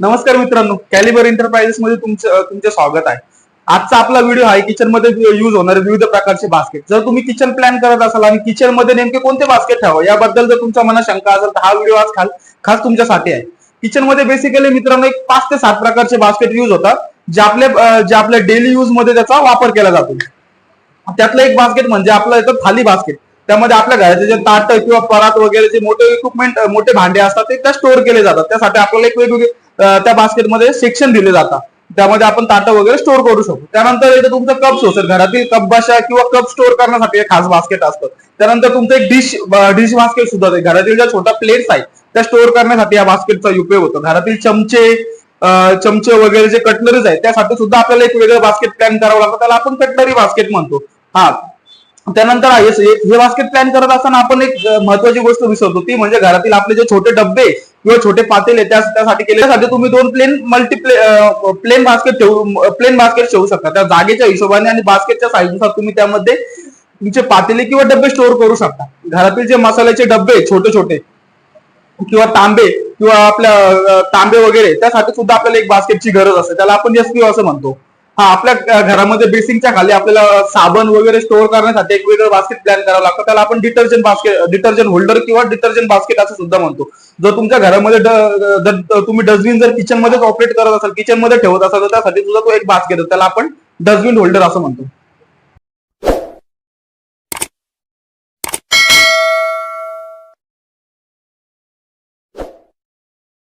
नमस्कार मित्रांनो, Calibri enterprises मध्ये तुमचे स्वागत आहे. आजचा आपला व्हिडिओ आहे किचन मध्ये यूज होणारे विविध प्रकारचे बास्केट. जर तुम्ही किचन प्लॅन करत असाल आणि किचन मध्ये नेमके कोणते बास्केट ठेवावं याबद्दल जर तुमच्या मनात शंका असेल तर हा व्हिडिओ आज खास तुमच्यासाठी आहे. किचन मध्ये बेसिकली मित्रांनो एक 5 ते 7 प्रकारचे बास्केट यूज होतात जे आपल्या डेली यूज मध्ये त्याचा वापर केला जातो. त्यातलं एक बास्केट म्हणजे आपलं येतं थाली बास्केट. त्यामध्ये आपल्या घराचे जे ताट किंवा परात वगैरे जे मोठे इक्विपमेंट मोठे भांडे असतात ते त्या स्टोअर केले जातात. त्यासाठी आपल्याला एक वेगवेगळे त्या बास्केटमध्ये सेक्शन दिले जातात. त्यामध्ये आपण ताटं वगैरे स्टोअर करू शकतो. त्यानंतर इथे तुमचं कप्स असेल, घरातील कप बशा किंवा कप स्टोअर करण्यासाठी एक खास बास्केट असतं. त्यानंतर तुमचं एक डिश बास्केट सुद्धा आहे. घरातील ज्या छोट्या प्लेट्स आहेत त्या स्टोअर करण्यासाठी या बास्केटचा उपयोग होतो. घरातील चमचे वगैरे जे कटलरीज आहेत त्यासाठी सुद्धा आपल्याला एक वेगळं बास्केट प्लॅन करावं लागतं. त्याला आपण कटलरी बास्केट म्हणतो. हा, त्यानंतर हे बास्केट प्लॅन करत असताना आपण एक महत्वाची गोष्ट विसरतो, ती म्हणजे घरातील आपले जे छोटे डब्बे किंवा छोटे पातेले त्यासाठी केल्यासाठी तुम्ही 2 प्लेन बास्केट ठेवू शकता. त्या जागेच्या हिशोबाने आणि बास्केटच्या साईजनुसार तुम्ही त्यामध्ये तुमचे पातेले किंवा डब्बे स्टोअर करू शकता. घरातील जे मसाल्याचे डब्बे छोटे छोटे किंवा तांबे वगैरे त्यासाठी सुद्धा आपल्याला एक बास्केटची गरज असते. त्याला आपण एसपीओ असं म्हणतो. हा, आपल्या घरामध्ये बेसिंगच्या खाली आपल्याला साबण वगैरे स्टोअर करण्यासाठी एक वेगळं बास्केट प्लॅन करावं लागतं. त्याला आपण डिटर्जंट होल्डर किंवा डिटर्जंट बास्केट असं सुद्धा म्हणतो. जर तुमच्या घरामध्ये तुम्ही डस्टबिन जर किचन मध्येच ऑपरेट करत असाल, किचन मध्ये ठेवत असाल तर त्यासाठी सुद्धा तो एक बास्केट आहे. त्याला आपण डस्टबिन होल्डर असं म्हणतो.